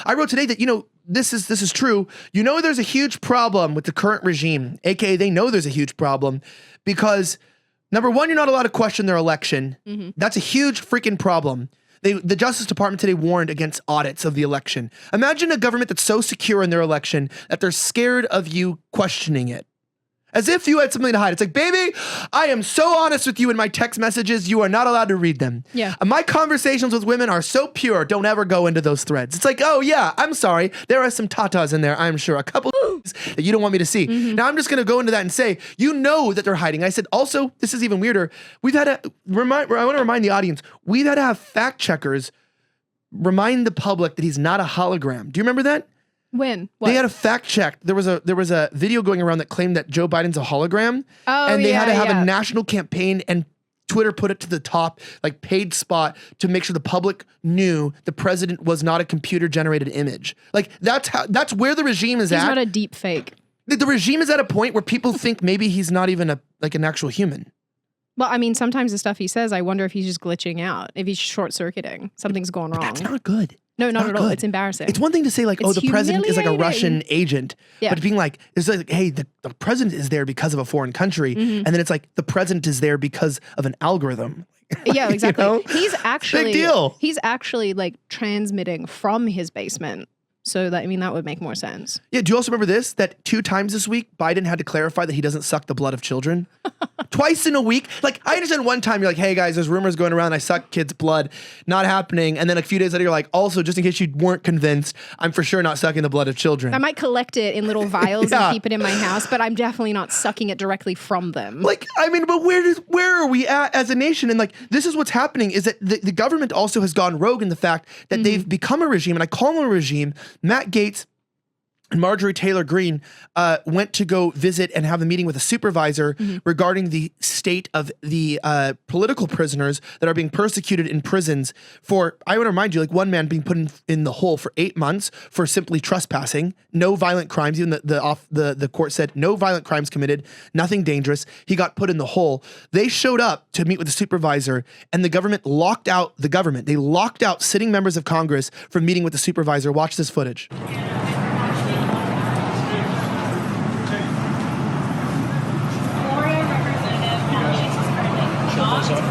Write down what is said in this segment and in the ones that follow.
I wrote today that, this is true. There's a huge problem with the current regime, aka they know there's a huge problem because number one, you're not allowed to question their election. Mm-hmm. That's a huge freaking problem. The Justice Department today warned against audits of the election. Imagine a government that's so secure in their election that they're scared of you questioning it. As if you had something to hide. It's like, baby, I am so honest with you in my text messages, you are not allowed to read them. Yeah. My conversations with women are so pure, don't ever go into those threads. It's like, oh yeah, I'm sorry. There are some tatas in there, I'm sure. A couple that you don't want me to see. Mm-hmm. Now I'm just going to go into that and say, that they're hiding. I said, also, this is even weirder. I want to remind the audience, we've had to have fact checkers remind the public that he's not a hologram. Do you remember that? When? What? They had a fact check. There was a video going around that claimed that Joe Biden's a hologram. Oh, and they had to have a national campaign, and Twitter put it to the top, like paid spot, to make sure the public knew the president was not a computer generated image. Like that's where the regime is at. He's not a deep fake. The regime is at a point where people think maybe he's not even an actual human. Well, I mean, sometimes the stuff he says, I wonder if he's just glitching out, if he's short circuiting, something's going wrong. That's not good. No, not at all. It's embarrassing. It's one thing to say like, the president is like a Russian agent, but being like, it's like, hey, the president is there because of a foreign country. Mm-hmm. And then it's like, the president is there because of an algorithm. Yeah, exactly. He's actually, big deal. He's actually like transmitting from his basement. So that would make more sense. Yeah. Do you also remember this? That 2 times this week, Biden had to clarify that he doesn't suck the blood of children. Twice in a week. Like, I understand one time you're like, hey guys, there's rumors going around I suck kids' blood. Not happening. And then a few days later, you're like, also, just in case you weren't convinced, I'm for sure not sucking the blood of children. I might collect it in little vials and keep it in my house, but I'm definitely not sucking it directly from them. Like, but where are we at as a nation? And like, this is what's happening is that the government also has gone rogue in the fact that they've become a regime, and I call them a regime. Matt Gaetz and Marjorie Taylor Greene went to go visit and have a meeting with a supervisor regarding the state of the political prisoners that are being persecuted in prisons for, I want to remind you, like one man being put in the hole for 8 months for simply trespassing, no violent crimes. Even the court said no violent crimes committed, nothing dangerous. He got put in the hole. They showed up to meet with the supervisor, and the government locked out the government. They locked out sitting members of Congress from meeting with the supervisor. Watch this footage.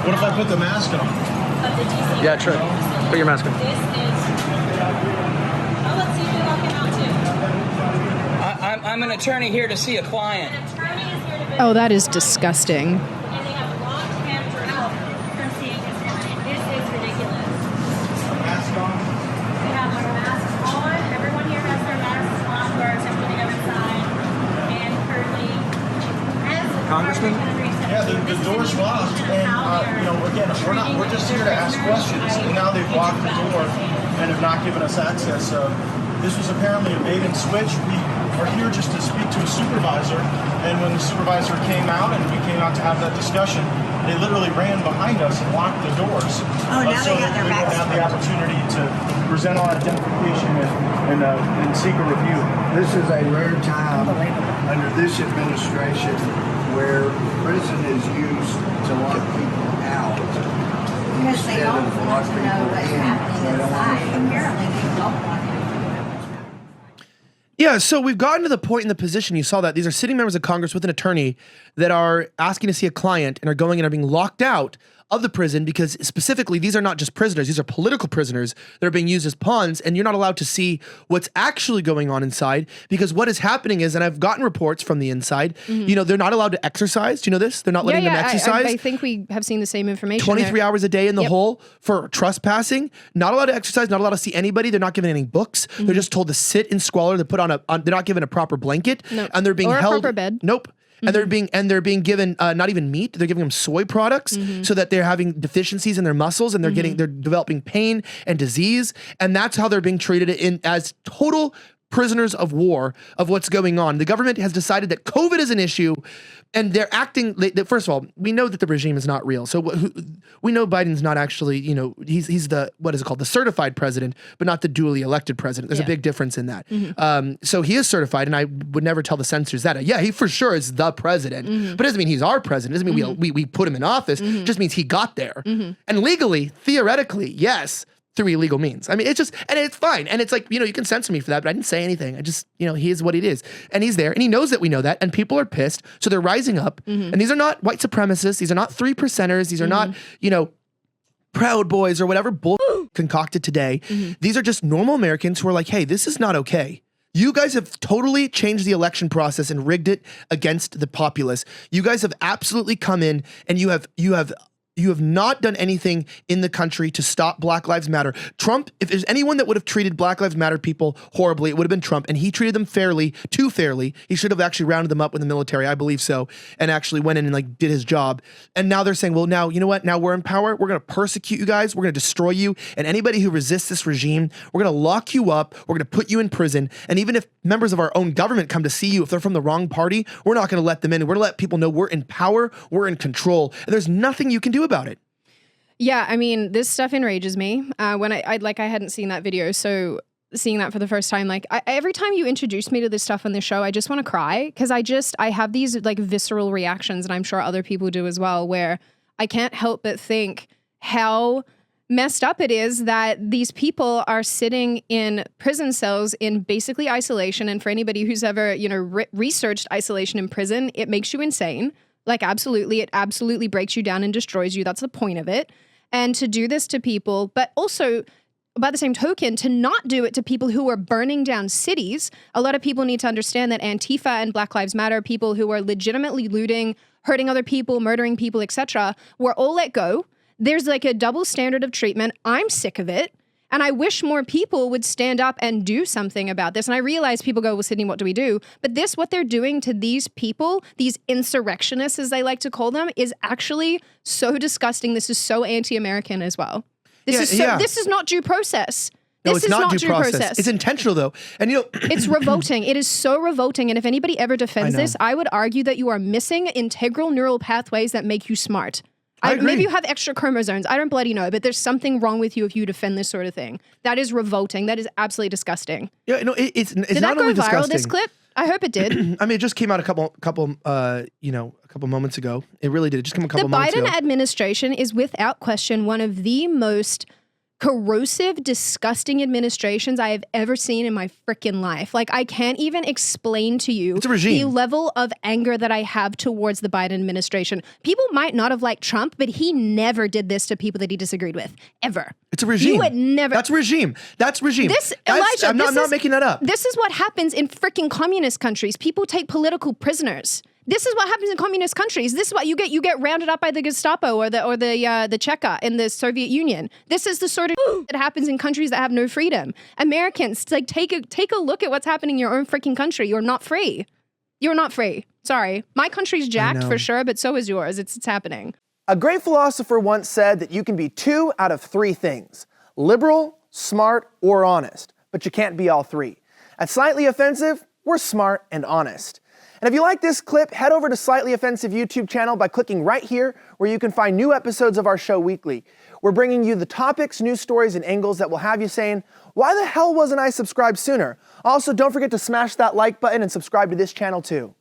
What if I put the mask on? Yeah, sure. Put your mask on. Let's see if you lock him out too. I'm an attorney here to see a client. An attorney is here to visit. Oh, that is disgusting. And they have locked him out from seeing his client. This is ridiculous. Mask on? We have our masks on. Everyone here has their masks on. We're attempting to go inside. And currently, as Congressman? Yeah, the door's locked, and again, we're just here to ask questions, and now they've locked the door and have not given us access. This was apparently a bait and switch. We are here just to speak to a supervisor, and when the supervisor came out and we came out to have that discussion, they literally ran behind us and locked the doors. Oh, now so they got their we backs. would have the opportunity to present our identification and seek a review. This is a rare time under this administration where prison is used to lock people out Because they instead don't of want lock to people know what's in. happening They don't want inside. to- Apparently, they don't want to. Yeah, so we've gotten to the point in the position, you saw that, these are sitting members of Congress with an attorney that are asking to see a client and are going and are being locked out of the prison because specifically these are not just prisoners, these are political prisoners that are being used as pawns, and you're not allowed to see what's actually going on inside because what is happening is, and I've gotten reports from the inside, they're not allowed to exercise. Do you know this? They're not letting them exercise. I think we have seen the same information. 23 hours a day in the hole for trespassing, not allowed to exercise, not allowed to see anybody. They're not given any books. They're just told to sit in squalor. They're put on they're not given a proper blanket, and they're being or held. a proper bed. Nope. And they're being given not even meat. They're giving them soy products so that they're having deficiencies in their muscles and they're developing pain and disease. And that's how they're being treated as total prisoners of war of what's going on. The government has decided that COVID is an issue, and they're acting. First of all, we know that the regime is not real. So we know Biden's not actually, he's the, what is it called? The certified president, but not the duly elected president. There's a big difference in that. So he is certified, and I would never tell the censors that. Yeah, he for sure is the president, but it doesn't mean he's our president. It doesn't mean we put him in office. It just means he got there. And legally, theoretically, yes, through illegal means. I mean, it's just, and it's fine. And it's like, you can censor me for that, but I didn't say anything. I just, he is what it is. And he's there and he knows that we know that. And people are pissed. So they're rising up. And these are not white supremacists. These are not 3%ers. These are not, Proud Boys or whatever bull concocted today. These are just normal Americans who are like, hey, this is not okay. You guys have totally changed the election process and rigged it against the populace. You guys have absolutely come in and you have not done anything in the country to stop Black Lives Matter. Trump, if there's anyone that would have treated Black Lives Matter people horribly, it would have been Trump. And he treated them too fairly. He should have actually rounded them up with the military, I believe so, and actually went in and did his job. And now they're saying, well, now, you know what? Now we're in power. We're going to persecute you guys. We're going to destroy you. And anybody who resists this regime, we're going to lock you up. We're going to put you in prison. And even if members of our own government come to see you, if they're from the wrong party, we're not going to let them in. We're going to let people know we're in power. We're in control. And there's nothing you can do about it. Yeah, I mean, this stuff enrages me. When I hadn't seen that video, so seeing that for the first time, every time you introduce me to this stuff on this show, I just want to cry because I have these visceral reactions, and I'm sure other people do as well, where I can't help but think how messed up it is that these people are sitting in prison cells in basically isolation. And for anybody who's ever, researched isolation in prison, it makes you insane. Absolutely, it absolutely breaks you down and destroys you. That's the point of it. And to do this to people, but also by the same token, to not do it to people who are burning down cities. A lot of people need to understand that Antifa and Black Lives Matter, people who are legitimately looting, hurting other people, murdering people, etc., were all let go. There's a double standard of treatment. I'm sick of it. And I wish more people would stand up and do something about this. And I realize people go, well, Sydney, what do we do? But what they're doing to these people, these insurrectionists, as they like to call them, is actually so disgusting. This is so anti-American as well. This is not due process. No, it's not due process. It's intentional, though. And it's revolting. It is so revolting. And if anybody ever defends this, I would argue that you are missing integral neural pathways that make you smart. Maybe you have extra chromosomes. I don't bloody know, but there's something wrong with you if you defend this sort of thing. That is revolting. That is absolutely disgusting. Yeah, no, it's did not that only go viral, disgusting. this clip? I hope it did. I mean, it just came out a couple moments ago. It really did. It just came a couple moments ago. The Biden administration is without question one of the most corrosive, disgusting administrations I have ever seen in my freaking life. I can't even explain to you it's a regime. The level of anger that I have towards the Biden administration. People might not have liked Trump, but he never did this to people that he disagreed with, ever. It's a regime. You would never. That's regime. That's regime. Elijah, I'm not making that up. This is what happens in freaking communist countries. People take political prisoners. This is what happens in communist countries. This is what you get. You get rounded up by the Gestapo or the Cheka in the Soviet Union. This is the sort of that happens in countries that have no freedom. Americans, take a look at what's happening in your own freaking country. You're not free. You're not free. Sorry, my country's jacked for sure, but so is yours. It's happening. A great philosopher once said that you can be 2 out of 3 things: liberal, smart, or honest, but you can't be all 3. At Slightly Offensive, we're smart and honest. And if you like this clip, head over to Slightly Offensive YouTube channel by clicking right here, where you can find new episodes of our show weekly. We're bringing you the topics, news stories, and angles that will have you saying, why the hell wasn't I subscribed sooner? Also, don't forget to smash that like button and subscribe to this channel too.